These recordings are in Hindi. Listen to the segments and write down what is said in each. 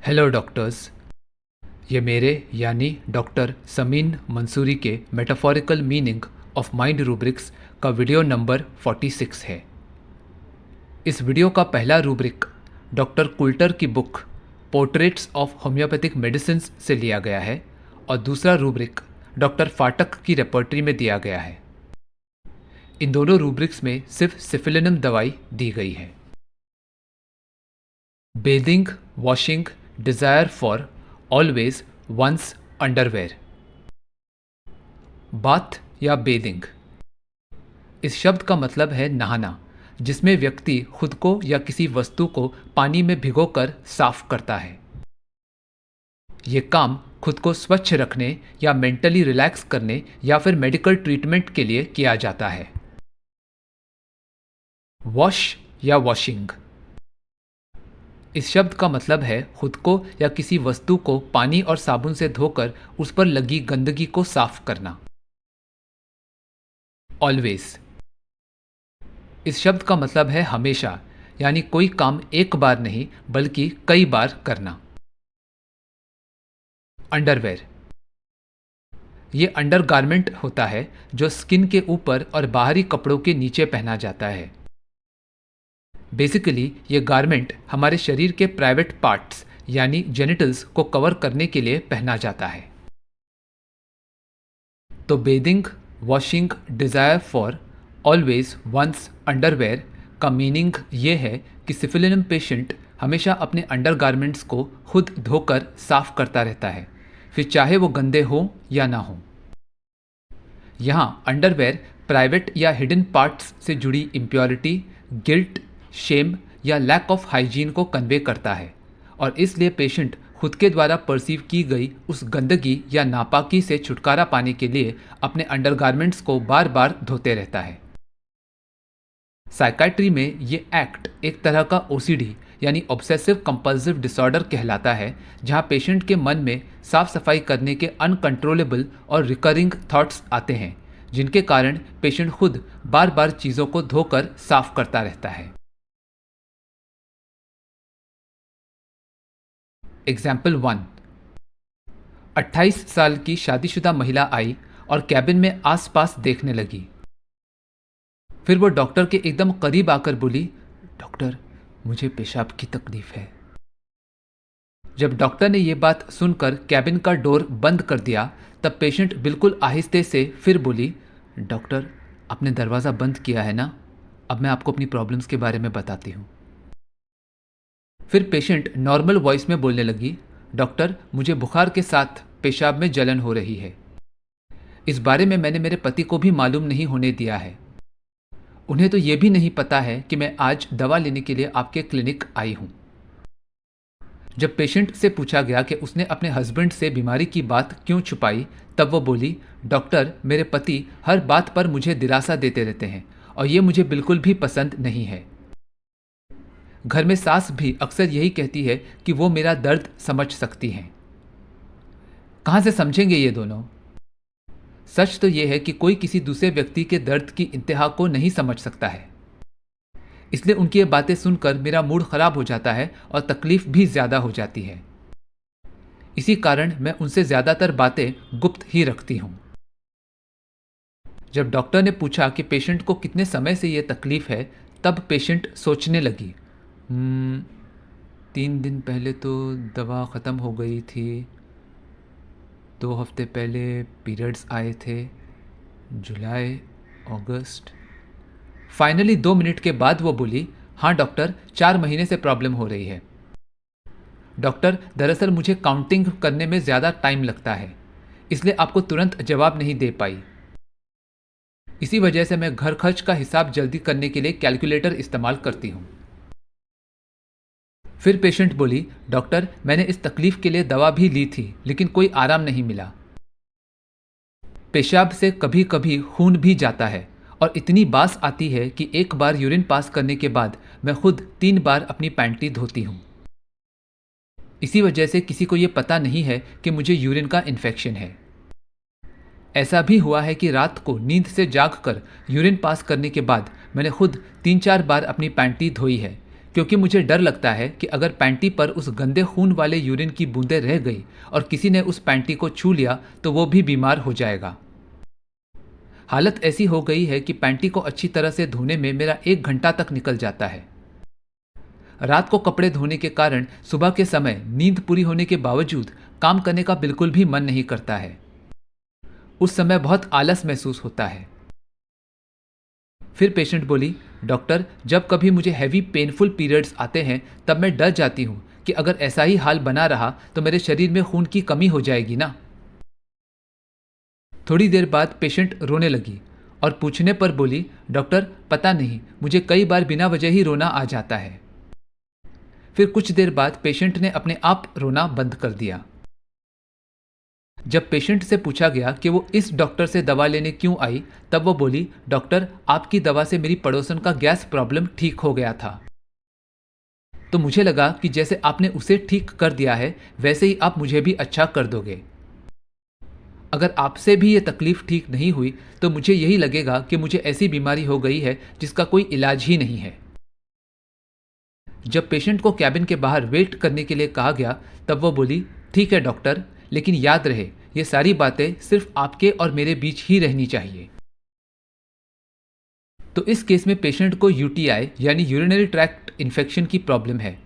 Hello doctors. ये मेरे यानी डॉक्टर समीन मंसूरी के metaphorical meaning of mind rubrics का वीडियो नंबर 46 है। इस वीडियो का पहला रूब्रिक डॉक्टर कुल्टर की book portraits of homeopathic medicine से लिया गया है और दूसरा रूब्रिक डॉक्टर फाटक की रेपर्टरी में दिया गया है। इन दोनों रूब्रिक्स में सिर्फ सिफिलिनम दवाई दी गई है। Bathing, washing, desire for, always, once, underwear. Bath या बेदिंग इस शब्द का मतलब है नहाना, जिसमें व्यक्ति खुद को या किसी वस्तु को पानी में भिगोकर साफ करता है। ये काम खुद को स्वच्छ रखने या मेंटली रिलैक्स करने या फिर मेडिकल ट्रीटमेंट के लिए किया जाता है। वॉश या वॉशिंग इस शब्द का मतलब है खुद को या किसी वस्तु को पानी और साबुन से धोकर उस पर लगी गंदगी को साफ करना। ऑलवेज इस शब्द का मतलब है हमेशा, यानी कोई काम एक बार नहीं बल्कि कई बार करना। अंडरवेयर ये अंडरगारमेंट होता है जो स्किन के ऊपर और बाहरी कपड़ों के नीचे पहना जाता है। बेसिकली ये गारमेंट हमारे शरीर के प्राइवेट पार्ट्स यानी जेनिटल्स को कवर करने के लिए पहना जाता है। तो bathing, washing, desire for, always, once, underwear का मीनिंग ये है कि सिफिलिनम पेशेंट हमेशा अपने अंडरगारमेंट्स को खुद धोकर साफ करता रहता है, फिर चाहे वो गंदे हों या ना हों। यहाँ अंडरवेयर प्राइवेट या हिडन पार्ट्स से जुड़ी इम्प्योरिटी, गिल्ट, शेम या लैक ऑफ हाइजीन को कन्वे करता है और इसलिए पेशेंट खुद के द्वारा परसीव की गई उस गंदगी या नापाकी से छुटकारा पाने के लिए अपने अंडरगारमेंट्स को बार बार धोते रहता है। साइकाइट्री में ये एक्ट एक तरह का ओसीडी यानी ऑब्सेसिव कंपल्सिव डिसऑर्डर कहलाता है, जहाँ पेशेंट के मन में साफ सफाई करने के अनकंट्रोलेबल और रिकरिंग थॉट्स आते हैं, जिनके कारण पेशेंट खुद बार बार चीज़ों को धोकर साफ करता रहता है। एग्जाम्पल 1। 28 साल की शादीशुदा महिला आई और कैबिन में आसपास देखने लगी। फिर वो डॉक्टर के एकदम करीब आकर बोली, डॉक्टर, मुझे पेशाब की तकलीफ है। जब डॉक्टर ने ये बात सुनकर कैबिन का डोर बंद कर दिया, तब पेशेंट बिल्कुल आहिस्ते से फिर बोली, डॉक्टर, आपने दरवाज़ा बंद किया है ना? अब मैं आपको अपनी प्रॉब्लम्स के बारे में बताती हूँ। फिर पेशेंट नॉर्मल वॉइस में बोलने लगी, डॉक्टर, मुझे बुखार के साथ पेशाब में जलन हो रही है। इस बारे में मैंने मेरे पति को भी मालूम नहीं होने दिया है। उन्हें तो ये भी नहीं पता है कि मैं आज दवा लेने के लिए आपके क्लिनिक आई हूँ। जब पेशेंट से पूछा गया कि उसने अपने हस्बैंड से बीमारी की बात क्यों छुपाई, तब वो बोली, डॉक्टर, मेरे पति हर बात पर मुझे दिलासा देते रहते हैं और ये मुझे बिल्कुल भी पसंद नहीं है। घर में सास भी अक्सर यही कहती है कि वो मेरा दर्द समझ सकती हैं। कहाँ से समझेंगे ये दोनों? सच तो ये है कि कोई किसी दूसरे व्यक्ति के दर्द की इंतहा को नहीं समझ सकता है, इसलिए उनकी ये बातें सुनकर मेरा मूड खराब हो जाता है और तकलीफ भी ज़्यादा हो जाती है। इसी कारण मैं उनसे ज़्यादातर बातें गुप्त ही रखती हूँ। जब डॉक्टर ने पूछा कि पेशेंट को कितने समय से ये तकलीफ है, तब पेशेंट सोचने लगी। 3 दिन पहले तो दवा ख़त्म हो गई थी, 2 हफ्ते पहले पीरियड्स आए थे, जुलाई, अगस्त। फाइनली 2 मिनट के बाद वो बोली, हाँ डॉक्टर, 4 महीने से प्रॉब्लम हो रही है। डॉक्टर, दरअसल मुझे काउंटिंग करने में ज़्यादा टाइम लगता है, इसलिए आपको तुरंत जवाब नहीं दे पाई। इसी वजह से मैं घर खर्च का हिसाब जल्दी करने के लिए कैलकुलेटर इस्तेमाल करती हूँ। फिर पेशेंट बोली, डॉक्टर, मैंने इस तकलीफ के लिए दवा भी ली थी, लेकिन कोई आराम नहीं मिला। पेशाब से कभी कभी खून भी जाता है और इतनी बास आती है कि एक बार यूरिन पास करने के बाद मैं खुद 3 बार अपनी पैंटी धोती हूँ। इसी वजह से किसी को ये पता नहीं है कि मुझे यूरिन का इन्फेक्शन है। ऐसा भी हुआ है कि रात को नींद से जागकर यूरिन पास करने के बाद मैंने खुद 3-4 बार अपनी पैंटी धोई है, क्योंकि मुझे डर लगता है कि अगर पैंटी पर उस गंदे खून वाले यूरिन की बूंदें रह गई और किसी ने उस पैंटी को छू लिया तो वो भी बीमार हो जाएगा। हालत ऐसी हो गई है कि पैंटी को अच्छी तरह से धोने में मेरा 1 घंटा तक निकल जाता है। रात को कपड़े धोने के कारण सुबह के समय नींद पूरी होने के बावजूद काम करने का बिल्कुल भी मन नहीं करता है। उस समय बहुत आलस महसूस होता है। फिर पेशेंट बोली, डॉक्टर, जब कभी मुझे हैवी पेनफुल पीरियड्स आते हैं तब मैं डर जाती हूँ कि अगर ऐसा ही हाल बना रहा तो मेरे शरीर में खून की कमी हो जाएगी ना। थोड़ी देर बाद पेशेंट रोने लगी और पूछने पर बोली, डॉक्टर, पता नहीं, मुझे कई बार बिना वजह ही रोना आ जाता है। फिर कुछ देर बाद पेशेंट ने अपने आप रोना बंद कर दिया। जब पेशेंट से पूछा गया कि वो इस डॉक्टर से दवा लेने क्यों आई, तब वो बोली, डॉक्टर, आपकी दवा से मेरी पड़ोसन का गैस प्रॉब्लम ठीक हो गया था। तो मुझे लगा कि जैसे आपने उसे ठीक कर दिया है वैसे ही आप मुझे भी अच्छा कर दोगे। अगर आपसे भी ये तकलीफ ठीक नहीं हुई तो मुझे यही लगेगा कि मुझे ऐसी बीमारी हो गई है जिसका कोई इलाज ही नहीं है। जब पेशेंट को कैबिन के बाहर वेट करने के लिए कहा गया तब वो बोली, ठीक है डॉक्टर, लेकिन याद रहे ये सारी बातें सिर्फ आपके और मेरे बीच ही रहनी चाहिए। तो इस केस में पेशेंट को यूटीआई यानी यूरिनरी ट्रैक्ट इन्फेक्शन की प्रॉब्लम है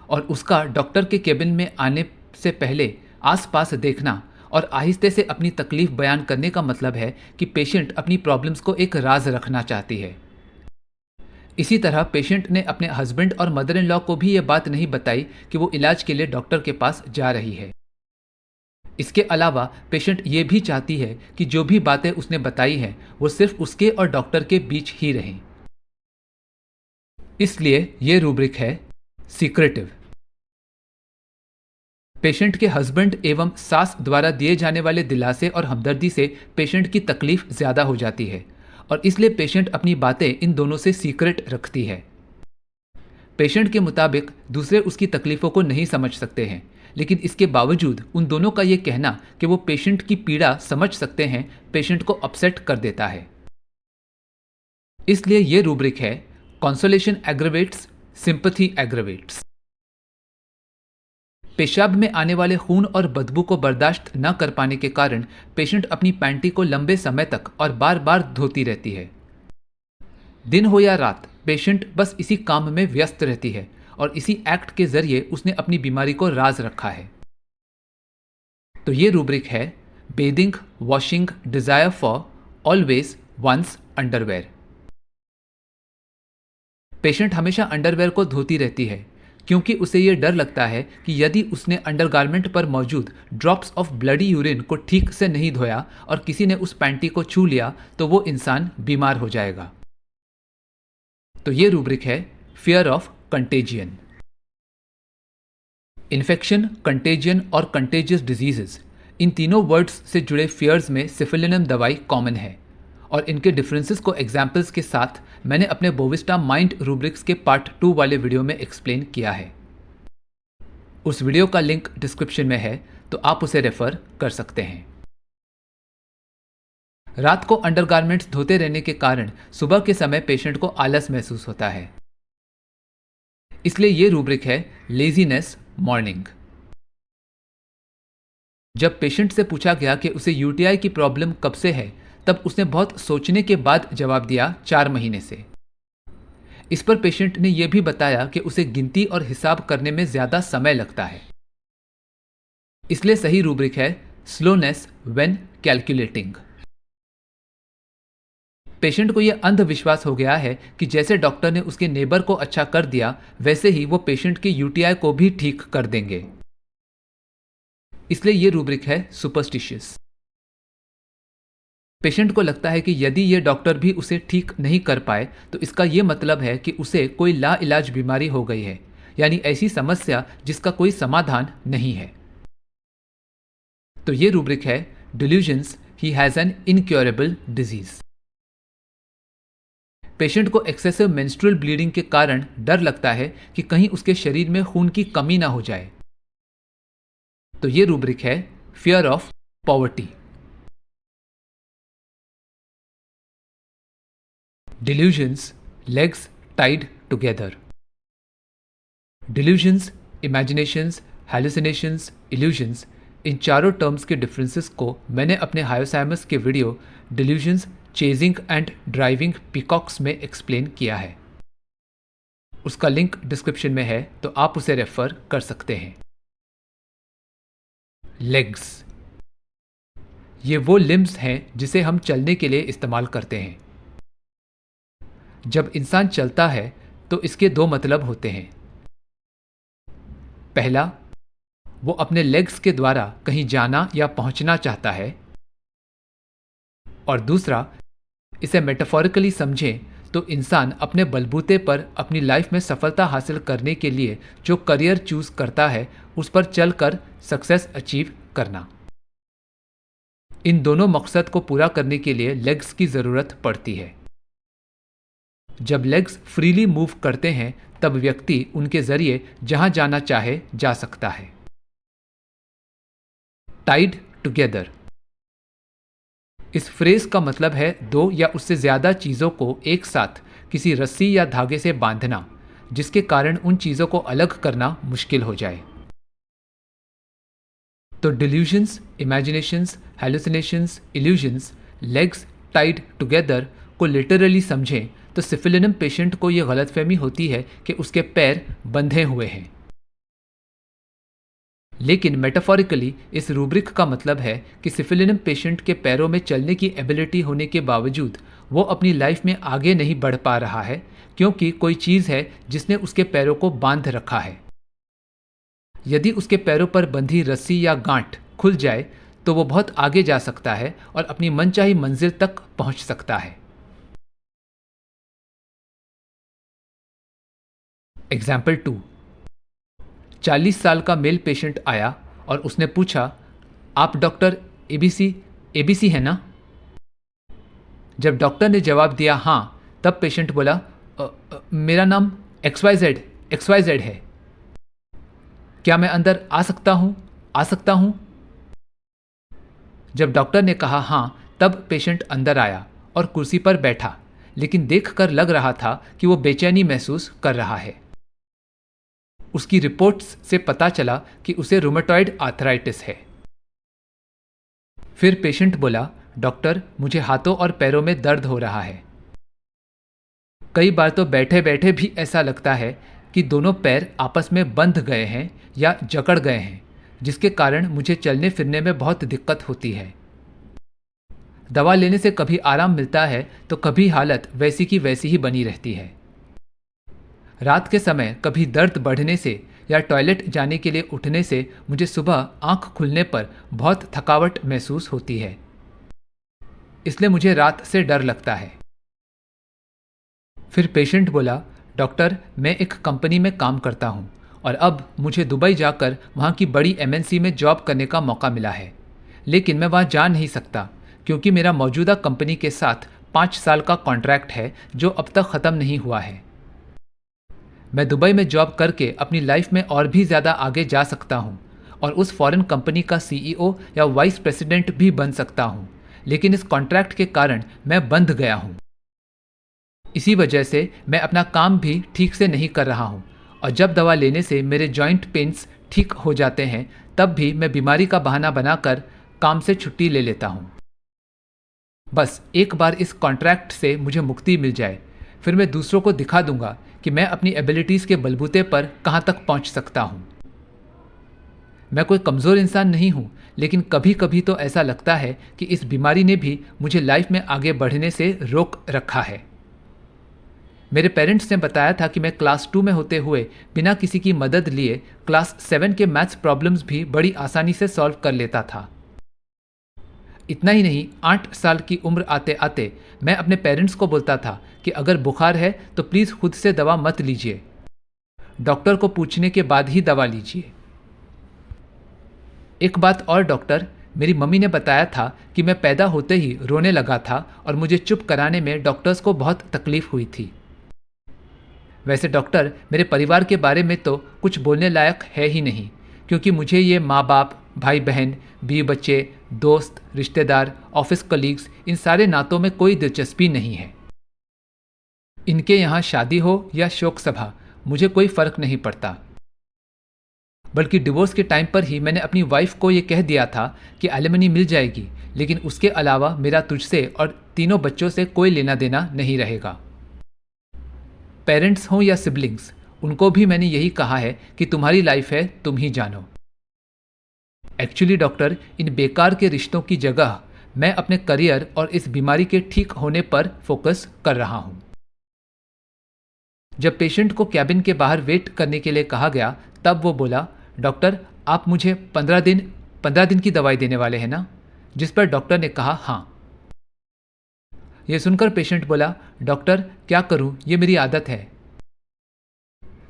और उसका डॉक्टर के केबिन में आने से पहले आसपास देखना और आहिस्ते से अपनी तकलीफ बयान करने का मतलब है कि पेशेंट अपनी प्रॉब्लम्स को एक राज रखना चाहती है। इसी तरह पेशेंट ने अपने हस्बैंड और मदर इन लॉ को भी ये बात नहीं बताई कि वो इलाज के लिए डॉक्टर के पास जा रही है। इसके अलावा पेशेंट ये भी चाहती है कि जो भी बातें उसने बताई हैं वो सिर्फ उसके और डॉक्टर के बीच ही रहें। इसलिए ये रूब्रिक है सीक्रेटिव। पेशेंट के हस्बैंड एवं सास द्वारा दिए जाने वाले दिलासे और हमदर्दी से पेशेंट की तकलीफ ज़्यादा हो जाती है और इसलिए पेशेंट अपनी बातें इन दोनों से सीक्रेट रखती है। पेशेंट के मुताबिक दूसरे उसकी तकलीफ़ों को नहीं समझ सकते हैं, लेकिन इसके बावजूद उन दोनों का ये कहना कि वो पेशेंट की पीड़ा समझ सकते हैं पेशेंट को अपसेट कर देता है। इसलिए ये रूब्रिक है कंसोलेशन एग्रवेट्स, सिंपैथी एग्रवेट्स। पेशाब में आने वाले खून और बदबू को बर्दाश्त न कर पाने के कारण पेशेंट अपनी पैंटी को लंबे समय तक और बार बार धोती रहती है। दिन हो या रात पेशेंट बस इसी काम में व्यस्त रहती है और इसी एक्ट के जरिए उसने अपनी बीमारी को राज रखा है। तो ये रूब्रिक है bathing, washing, desire for, always, once, underwear. Patient हमेशा अंडरवेयर को धोती रहती है क्योंकि उसे यह डर लगता है कि यदि उसने अंडरगारमेंट पर मौजूद ड्रॉप्स ऑफ ब्लडी यूरिन को ठीक से नहीं धोया और किसी ने उस पैंटी को छू लिया तो वो इंसान बीमार हो जाएगा। तो ये रूब्रिक है fear of contagion. Infection, contagion और कंटेजियस डिजीजेस, इन तीनों वर्ड्स से जुड़े फियर्स में सिफिलिनम दवाई कॉमन है और इनके डिफरेंसेस को एग्जाम्पल्स के साथ मैंने अपने बोविस्टा माइंड रूब्रिक्स के पार्ट 2 वाले वीडियो में एक्सप्लेन किया है। उस वीडियो का लिंक डिस्क्रिप्शन में है तो आप उसे रेफर कर सकते हैं। रात को अंडरगारमेंट्स धोते रहने के कारण सुबह के समय पेशेंट को आलस महसूस होता है, इसलिए ये रूब्रिक है लेजीनेस मॉर्निंग। जब पेशेंट से पूछा गया कि उसे यूटीआई की प्रॉब्लम कब से है तब उसने बहुत सोचने के बाद जवाब दिया 4 महीने से। इस पर पेशेंट ने यह भी बताया कि उसे गिनती और हिसाब करने में ज्यादा समय लगता है, इसलिए सही रूब्रिक है स्लोनेस व्हेन कैलकुलेटिंग। पेशेंट को यह अंधविश्वास हो गया है कि जैसे डॉक्टर ने उसके नेबर को अच्छा कर दिया वैसे ही वो पेशेंट के यूटीआई को भी ठीक कर देंगे, इसलिए यह रूब्रिक है सुपरस्टिशियस। पेशेंट को लगता है कि यदि ये डॉक्टर भी उसे ठीक नहीं कर पाए तो इसका ये मतलब है कि उसे कोई लाइलाज बीमारी हो गई है, यानी ऐसी समस्या जिसका कोई समाधान नहीं है। तो ये रूब्रिक है delusions, he has an incurable disease. Patient को एक्सेसिव मेंस्ट्रुअल ब्लीडिंग के कारण डर लगता है कि कहीं उसके शरीर में खून की कमी ना हो जाए। तो ये रूब्रिक है fear of poverty. Delusions, legs tied together. Delusions, imaginations, hallucinations, illusions, इन चारों टर्म्स के डिफरेंसेस को मैंने अपने हायोसाइमस के video delusions, chasing and driving peacocks में एक्सप्लेन किया है। उसका लिंक डिस्क्रिप्शन में है, तो आप उसे रेफर कर सकते हैं। लेग्स, ये वो लिम्स हैं जिसे हम चलने के लिए इस्तेमाल करते हैं। जब इंसान चलता है तो इसके दो मतलब होते हैं। पहला, वो अपने लेग्स के द्वारा कहीं जाना या पहुंचना चाहता है, और दूसरा, इसे मेटाफोरिकली समझें तो इंसान अपने बलबूते पर अपनी लाइफ में सफलता हासिल करने के लिए जो करियर चूज करता है उस पर चलकर सक्सेस अचीव करना। इन दोनों मकसद को पूरा करने के लिए लेग्स की जरूरत पड़ती है। जब लेग्स फ्रीली मूव करते हैं तब व्यक्ति उनके जरिए जहां जाना चाहे जा सकता है। टाइड टुगेदर, इस फ्रेज का मतलब है दो या उससे ज्यादा चीजों को एक साथ किसी रस्सी या धागे से बांधना, जिसके कारण उन चीजों को अलग करना मुश्किल हो जाए। तो delusions, imaginations, hallucinations, illusions, legs tied together को लिटरली समझें तो सिफिलिनम पेशेंट को यह गलतफहमी होती है कि उसके पैर बंधे हुए हैं। लेकिन मेटाफोरिकली इस रूब्रिक का मतलब है कि सिफिलिनम पेशेंट के पैरों में चलने की एबिलिटी होने के बावजूद वो अपनी लाइफ में आगे नहीं बढ़ पा रहा है, क्योंकि कोई चीज़ है जिसने उसके पैरों को बांध रखा है। यदि उसके पैरों पर बंधी रस्सी या गांठ खुल जाए तो वो बहुत आगे जा सकता है और अपनी मनचाही मंजिल तक पहुंच सकता है। एग्जाम्पल 2, 40 साल का मेल पेशेंट आया और उसने पूछा, आप डॉक्टर एबीसी एबीसी है ना? जब डॉक्टर ने जवाब दिया हाँ, तब पेशेंट बोला, मेरा नाम XYZ है, क्या मैं अंदर आ सकता हूँ? जब डॉक्टर ने कहा हाँ, तब पेशेंट अंदर आया और कुर्सी पर बैठा, लेकिन देखकर लग रहा था कि वो बेचैनी महसूस कर रहा है। उसकी रिपोर्ट्स से पता चला कि उसे रूमेटॉइड आर्थराइटिस है। फिर पेशेंट बोला, डॉक्टर, मुझे हाथों और पैरों में दर्द हो रहा है। कई बार तो बैठे बैठे भी ऐसा लगता है कि दोनों पैर आपस में बंध गए हैं या जकड़ गए हैं, जिसके कारण मुझे चलने फिरने में बहुत दिक्कत होती है। दवा लेने से कभी आराम मिलता है तो कभी हालत वैसी की वैसी ही बनी रहती है। रात के समय कभी दर्द बढ़ने से या टॉयलेट जाने के लिए उठने से मुझे सुबह आंख खुलने पर बहुत थकावट महसूस होती है, इसलिए मुझे रात से डर लगता है। फिर पेशेंट बोला, डॉक्टर, मैं एक कंपनी में काम करता हूँ और अब मुझे दुबई जाकर वहाँ की बड़ी MNC में जॉब करने का मौका मिला है, लेकिन मैं वहाँ जा नहीं सकता क्योंकि मेरा मौजूदा कंपनी के साथ 5 साल का कॉन्ट्रैक्ट है जो अब तक ख़त्म नहीं हुआ है। मैं दुबई में जॉब करके अपनी लाइफ में और भी ज़्यादा आगे जा सकता हूँ और उस फॉरेन कंपनी का CEO या वाइस प्रेसिडेंट भी बन सकता हूँ, लेकिन इस कॉन्ट्रैक्ट के कारण मैं बंध गया हूँ। इसी वजह से मैं अपना काम भी ठीक से नहीं कर रहा हूँ और जब दवा लेने से मेरे जॉइंट पेन्स ठीक हो जाते हैं तब भी मैं बीमारी का बहाना बनाकर काम से छुट्टी ले लेता हूँ। बस एक बार इस कॉन्ट्रैक्ट से मुझे मुक्ति मिल जाए, फिर मैं दूसरों को दिखा दूंगा कि मैं अपनी एबिलिटीज़ के बलबूते पर कहाँ तक पहुँच सकता हूँ। मैं कोई कमज़ोर इंसान नहीं हूँ, लेकिन कभी कभी तो ऐसा लगता है कि इस बीमारी ने भी मुझे लाइफ में आगे बढ़ने से रोक रखा है। मेरे पेरेंट्स ने बताया था कि मैं क्लास 2 में होते हुए बिना किसी की मदद लिए क्लास 7 के मैथ्स प्रॉब्लम्स भी बड़ी आसानी से सॉल्व कर लेता था। इतना ही नहीं, 8 साल की उम्र आते आते मैं अपने पेरेंट्स को बोलता था कि अगर बुखार है तो प्लीज़ खुद से दवा मत लीजिए, डॉक्टर को पूछने के बाद ही दवा लीजिए। एक बात और डॉक्टर, मेरी मम्मी ने बताया था कि मैं पैदा होते ही रोने लगा था और मुझे चुप कराने में डॉक्टर्स को बहुत तकलीफ हुई थी। वैसे डॉक्टर मेरे परिवार के बारे में तो कुछ बोलने लायक है ही नहीं, क्योंकि मुझे ये माँ बाप, भाई बहन, बीवी बच्चे, दोस्त, रिश्तेदार, ऑफिस कलीग्स, इन सारे नातों में कोई दिलचस्पी नहीं है। इनके यहाँ शादी हो या शोक सभा, मुझे कोई फर्क नहीं पड़ता। बल्कि डिवोर्स के टाइम पर ही मैंने अपनी वाइफ को ये कह दिया था कि एलिमनी मिल जाएगी, लेकिन उसके अलावा मेरा तुझसे और तीनों बच्चों से कोई लेना देना नहीं रहेगा। पेरेंट्स हों या सिबलिंग्स, उनको भी मैंने यही कहा है कि तुम्हारी लाइफ है, तुम ही जानो। एक्चुअली डॉक्टर, इन बेकार के रिश्तों की जगह मैं अपने करियर और इस बीमारी के ठीक होने पर फोकस कर रहा हूं। जब पेशेंट को कैबिन के बाहर वेट करने के लिए कहा गया, तब वो बोला, डॉक्टर आप मुझे 15 दिन की दवाई देने वाले हैं ना? जिस पर डॉक्टर ने कहा हाँ। यह सुनकर पेशेंट बोला, डॉक्टर क्या करूं, ये मेरी आदत है।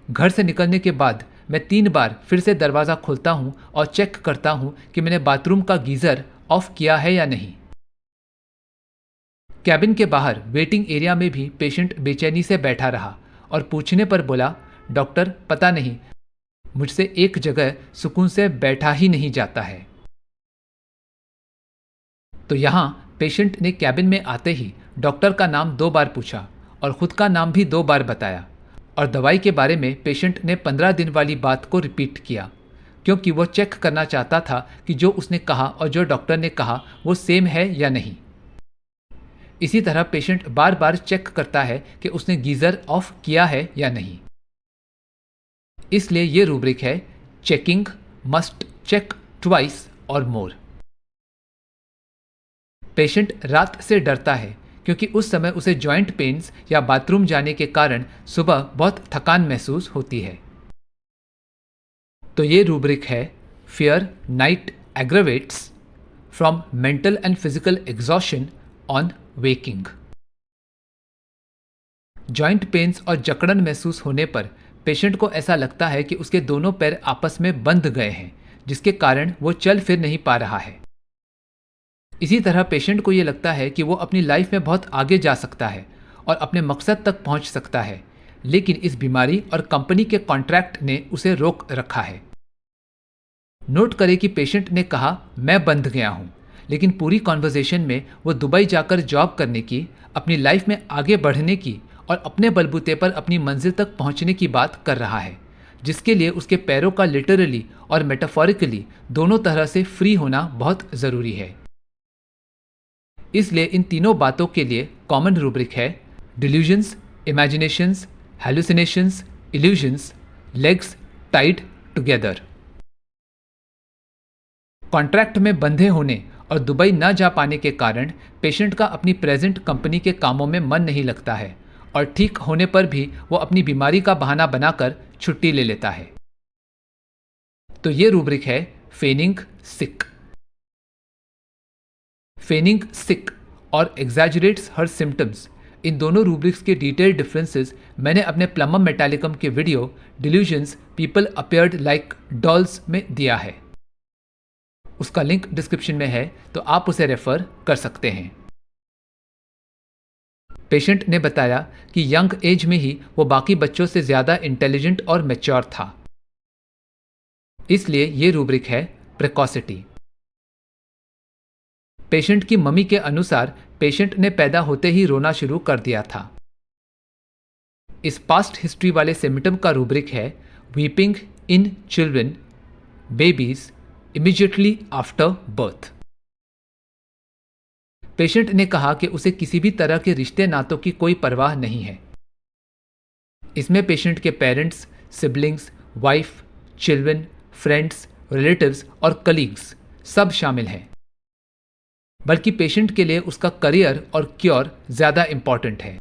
घर से निकलने के बाद मैं 3 बार फिर से दरवाज़ा खोलता हूं और चेक करता हूं कि मैंने बाथरूम का गीज़र ऑफ किया है या नहीं। कैबिन के बाहर वेटिंग एरिया में भी पेशेंट बेचैनी से बैठा रहा और पूछने पर बोला, डॉक्टर पता नहीं, मुझसे एक जगह सुकून से बैठा ही नहीं जाता है। तो यहाँ पेशेंट ने कैबिन में आते ही डॉक्टर का नाम 2 बार पूछा और खुद का नाम भी 2 बार बताया, और दवाई के बारे में पेशेंट ने 15 दिन वाली बात को रिपीट किया, क्योंकि वो चेक करना चाहता था कि जो उसने कहा और जो डॉक्टर ने कहा वो सेम है या नहीं। इसी तरह पेशेंट बार बार चेक करता है कि उसने गीज़र ऑफ किया है या नहीं। इसलिए ये रूब्रिक है, चेकिंग मस्ट चेक ट्वाइस और मोर। पेशेंट रात से डरता है क्योंकि उस समय उसे जॉइंट पेन्स या बाथरूम जाने के कारण सुबह बहुत थकान महसूस होती है। तो ये रूब्रिक है, fear night aggravates from mental and physical exhaustion on waking. Joint pains और जकड़न महसूस होने पर पेशेंट को ऐसा लगता है कि उसके दोनों पैर आपस में बंध गए हैं, जिसके कारण वो चल फिर नहीं पा रहा है। इसी तरह पेशेंट को ये लगता है कि वो अपनी लाइफ में बहुत आगे जा सकता है और अपने मकसद तक पहुंच सकता है, लेकिन इस बीमारी और कंपनी के कॉन्ट्रैक्ट ने उसे रोक रखा है। नोट करें कि पेशेंट ने कहा मैं बंध गया हूं, लेकिन पूरी कॉन्वर्सेशन में वो दुबई जाकर जॉब करने की, अपनी लाइफ में आगे बढ़ने की और अपने बलबूते पर अपनी मंजिल तक पहुंचने की बात कर रहा है, जिसके लिए उसके पैरों का लिटरली और मेटाफोरिकली दोनों तरह से फ्री होना बहुत ज़रूरी है। इसलिए इन तीनों बातों के लिए कॉमन रूब्रिक है, delusions, imaginations, hallucinations, illusions, legs tied together. Contract में बंधे होने और दुबई न जा पाने के कारण पेशेंट का अपनी प्रेजेंट कंपनी के कामों में मन नहीं लगता है और ठीक होने पर भी वो अपनी बीमारी का बहाना बनाकर छुट्टी ले लेता है। तो ये रूब्रिक है, फेनिंग सिक। फेनिंग सिक और एग्जैजरेट्स हर सिम्टम्स, इन दोनों रूब्रिक्स के डिटेल डिफरेंसेस मैंने अपने प्लमम मेटालिकम के video delusions people appeared like dolls में दिया है। उसका लिंक डिस्क्रिप्शन में है, तो आप उसे रेफर कर सकते हैं। पेशेंट ने बताया कि यंग एज में ही वो बाकी बच्चों से ज़्यादा इंटेलिजेंट और मैच्योर था। इसलिए ये रूब्रिक है, प्रेकॉसिटी। पेशेंट की मम्मी के अनुसार पेशेंट ने पैदा होते ही रोना शुरू कर दिया था। इस पास्ट हिस्ट्री वाले सिम्टम का रूब्रिक है, weeping in children babies immediately after birth. Patient ने कहा कि उसे किसी भी तरह के रिश्ते नातों की कोई परवाह नहीं है। इसमें पेशेंट के parents, siblings, wife, children, friends, relatives और कलीग्स सब शामिल हैं। बल्कि पेशेंट के लिए उसका करियर और क्योर ज़्यादा इंपॉर्टेंट है।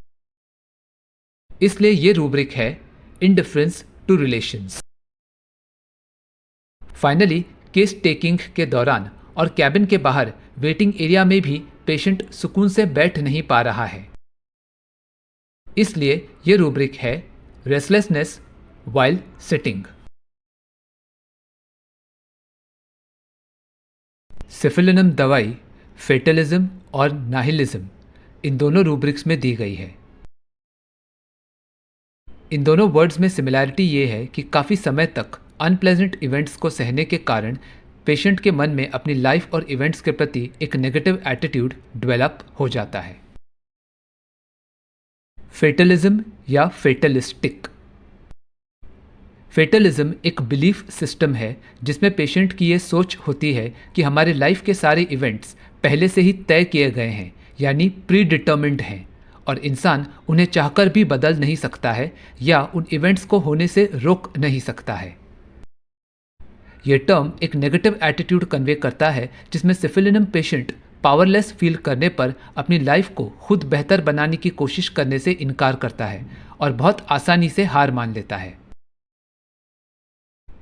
इसलिए ये रूब्रिक है, indifference to relations. Finally case taking के दौरान और कैबिन के बाहर वेटिंग एरिया में भी पेशेंट सुकून से बैठ नहीं पा रहा है। इसलिए ये रूब्रिक है, रेस्टलेसनेस व्हाइल सिटिंग। सिफिलिनम दवाई फेटलिज्म और नाहिलिज्म इन दोनों रूब्रिक्स में दी गई है। इन दोनों वर्ड्स में सिमिलैरिटी ये है कि काफ़ी समय तक अनप्लेजेंट इवेंट्स को सहने के कारण पेशेंट के मन में अपनी लाइफ और इवेंट्स के प्रति एक नेगेटिव एटीट्यूड डेवलप हो जाता है। फेटलिज्म या फेटलिस्टिक। फेटलिज्म एक बिलीफ सिस्टम है जिसमें पेशेंट की ये सोच होती है कि हमारे लाइफ के सारे इवेंट्स पहले से ही तय किए गए हैं, यानी प्री डिटर्मिन्ड हैं, और इंसान उन्हें चाहकर भी बदल नहीं सकता है या उन इवेंट्स को होने से रोक नहीं सकता है। यह टर्म एक नेगेटिव एटीट्यूड कन्वे करता है जिसमें सिफिलिनम पेशेंट पावरलेस फील करने पर अपनी लाइफ को खुद बेहतर बनाने की कोशिश करने से इनकार करता है और बहुत आसानी से हार मान लेता है।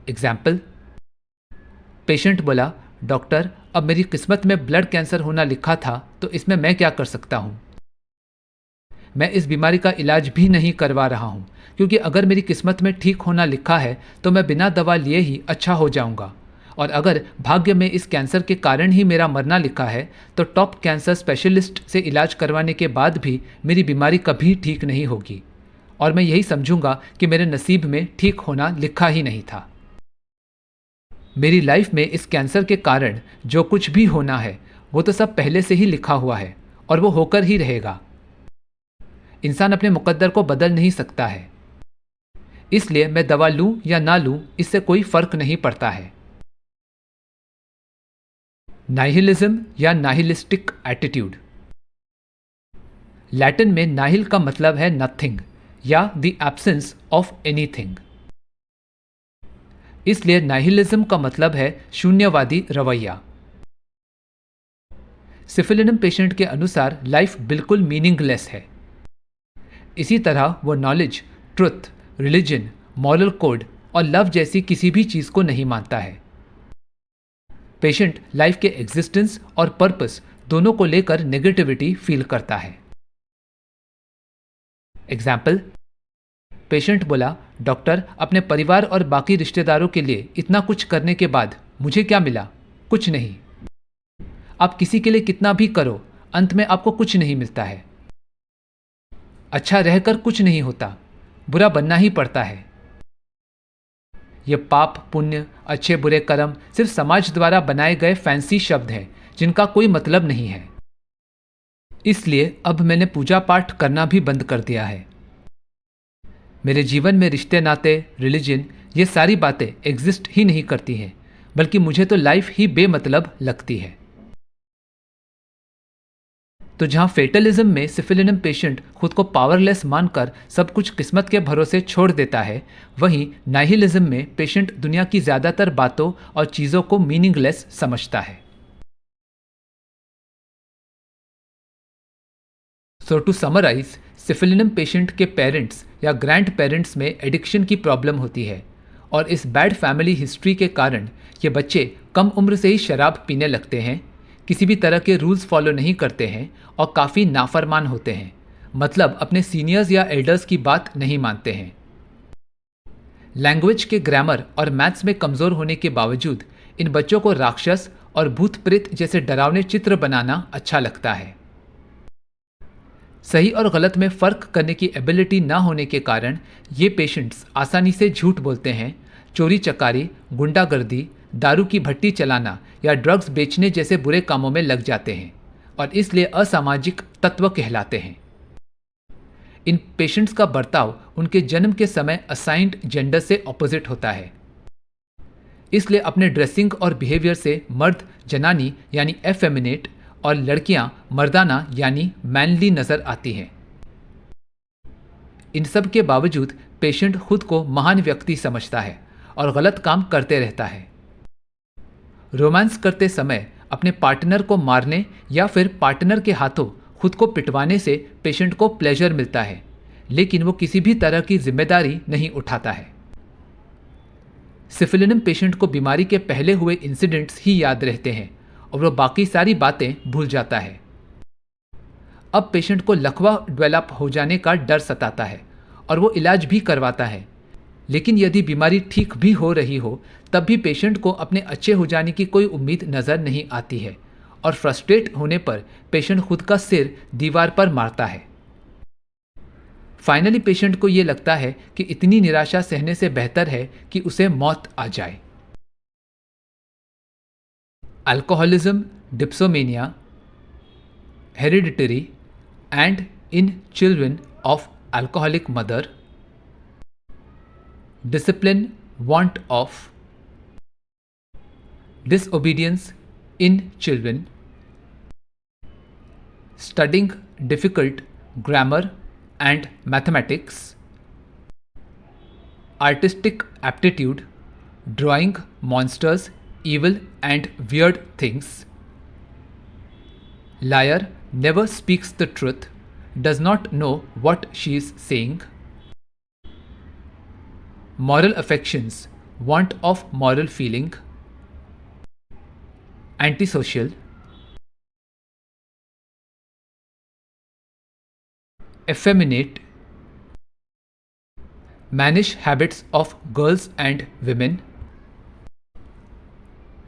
एग्जाम्पल, पेशेंट बोला, डॉक्टर अब मेरी किस्मत में ब्लड कैंसर होना लिखा था तो इसमें मैं क्या कर सकता हूँ। मैं इस बीमारी का इलाज भी नहीं करवा रहा हूँ क्योंकि अगर मेरी किस्मत में ठीक होना लिखा है तो मैं बिना दवा लिए ही अच्छा हो जाऊँगा, और अगर भाग्य में इस कैंसर के कारण ही मेरा मरना लिखा है तो टॉप कैंसर स्पेशलिस्ट से इलाज करवाने के बाद भी मेरी बीमारी कभी ठीक नहीं होगी और मैं यही समझूंगा कि मेरे नसीब में ठीक होना लिखा ही नहीं था। मेरी लाइफ में इस कैंसर के कारण जो कुछ भी होना है वो तो सब पहले से ही लिखा हुआ है और वो होकर ही रहेगा। इंसान अपने मुकद्दर को बदल नहीं सकता है, इसलिए मैं दवा लूं या ना लूं इससे कोई फर्क नहीं पड़ता है। नाइहिलिज्म या नाहिलिस्टिक एटीट्यूड। लैटिन में नाहिल का मतलब है नथिंग या द एब्सेंस ऑफ एनीथिंग, इसलिए नाइहिलिज्म का मतलब है शून्यवादी रवैया। सिफिलिनम पेशेंट के अनुसार लाइफ बिल्कुल मीनिंगलेस है। इसी तरह वो knowledge, truth, religion, moral code और लव जैसी किसी भी चीज को नहीं मानता है। पेशेंट लाइफ के एग्जिस्टेंस और पर्पस दोनों को लेकर नेगेटिविटी फील करता है। एग्जाम्पल, पेशेंट बोला, डॉक्टर अपने परिवार और बाकी रिश्तेदारों के लिए इतना कुछ करने के बाद मुझे क्या मिला? कुछ नहीं। आप किसी के लिए कितना भी करो, अंत में आपको कुछ नहीं मिलता है। अच्छा रहकर कुछ नहीं होता, बुरा बनना ही पड़ता है। ये पाप पुण्य, अच्छे बुरे कर्म सिर्फ समाज द्वारा बनाए गए फैंसी शब्द हैं जिनका कोई मतलब नहीं है। इसलिए अब मैंने पूजा पाठ करना भी बंद कर दिया है। मेरे जीवन में रिश्ते नाते, रिलीजन, ये सारी बातें एग्जिस्ट ही नहीं करती हैं, बल्कि मुझे तो लाइफ ही बेमतलब लगती है। तो जहां फेटलिज्म में सिफिलिनम पेशेंट खुद को पावरलेस मानकर सब कुछ किस्मत के भरोसे छोड़ देता है, वहीं नाइहिलिज्म में पेशेंट दुनिया की ज्यादातर बातों और चीजों को मीनिंगलेस समझता है। सो टू समराइज, सिफिलिनम पेशेंट के पेरेंट्स या ग्रैंड पेरेंट्स में एडिक्शन की प्रॉब्लम होती है और इस बैड फैमिली हिस्ट्री के कारण ये बच्चे कम उम्र से ही शराब पीने लगते हैं, किसी भी तरह के रूल्स फॉलो नहीं करते हैं और काफ़ी नाफरमान होते हैं, मतलब अपने सीनियर्स या एल्डर्स की बात नहीं मानते हैं। लैंग्वेज के ग्रामर और मैथ्स में कमज़ोर होने के बावजूद इन बच्चों को राक्षस और भूत प्रेत जैसे डरावने चित्र बनाना अच्छा लगता है। सही और गलत में फ़र्क करने की एबिलिटी ना होने के कारण ये पेशेंट्स आसानी से झूठ बोलते हैं, चोरी चकारी, गुंडागर्दी, दारू की भट्टी चलाना या ड्रग्स बेचने जैसे बुरे कामों में लग जाते हैं और इसलिए असामाजिक तत्व कहलाते हैं। इन पेशेंट्स का बर्ताव उनके जन्म के समय असाइंड जेंडर से ऑपोजिट होता है, इसलिए अपने ड्रेसिंग और बिहेवियर से मर्द जनानी यानी एफेमिनेट और लड़कियां मर्दाना यानी मैनली नजर आती हैं। इन सब के बावजूद पेशेंट खुद को महान व्यक्ति समझता है और गलत काम करते रहता है। रोमांस करते समय अपने पार्टनर को मारने या फिर पार्टनर के हाथों खुद को पिटवाने से पेशेंट को प्लेजर मिलता है, लेकिन वो किसी भी तरह की जिम्मेदारी नहीं उठाता है। सिफिलिनम पेशेंट को बीमारी के पहले हुए इंसिडेंट्स ही याद रहते हैं और वो बाकी सारी बातें भूल जाता है। अब पेशेंट को लकवा डेवलप हो जाने का डर सताता है और वो इलाज भी करवाता है, लेकिन यदि बीमारी ठीक भी हो रही हो तब भी पेशेंट को अपने अच्छे हो जाने की कोई उम्मीद नज़र नहीं आती है और फ्रस्ट्रेट होने पर पेशेंट खुद का सिर दीवार पर मारता है। फाइनली पेशेंट को ये लगता है कि इतनी निराशा सहने से बेहतर है कि उसे मौत आ जाए। Alcoholism, dipsomania, hereditary and in children of alcoholic mother, discipline want of, disobedience in children, studying difficult grammar and mathematics, artistic aptitude, drawing monsters, evil and weird things, liar, never speaks the truth, does not know what she is saying, moral affections, want of moral feeling, antisocial, effeminate, mannish habits of girls and women,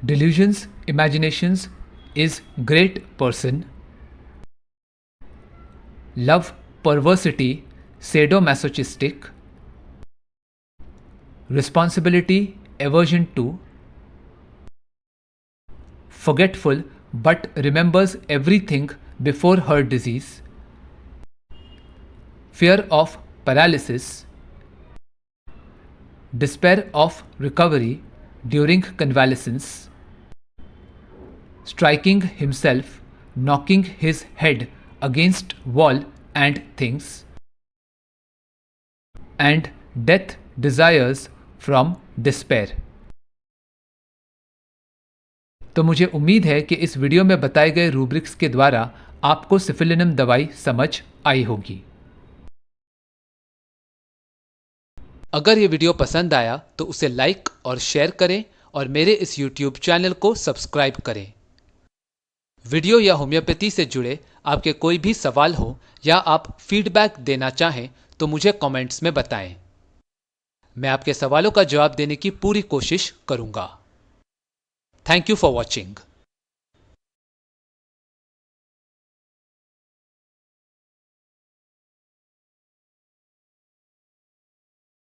delusions, imaginations, is great person, love, perversity, sadomasochistic, responsibility, aversion to, forgetful but remembers everything before her disease, fear of paralysis, despair of recovery during convalescence, striking himself, knocking his head against wall and things, and death desires from despair. तो मुझे उम्मीद है कि इस वीडियो में बताए गए रूब्रिक्स के द्वारा आपको सिफिलिनम दवाई समझ आई होगी। अगर ये वीडियो पसंद आया तो उसे लाइक और शेयर करें और मेरे इस YouTube चैनल को सब्सक्राइब करें। वीडियो या होम्योपैथी से जुड़े आपके कोई भी सवाल हो या आप फीडबैक देना चाहें तो मुझे कमेंट्स में बताएं। मैं आपके सवालों का जवाब देने की पूरी कोशिश करूंगा। Thank you for watching.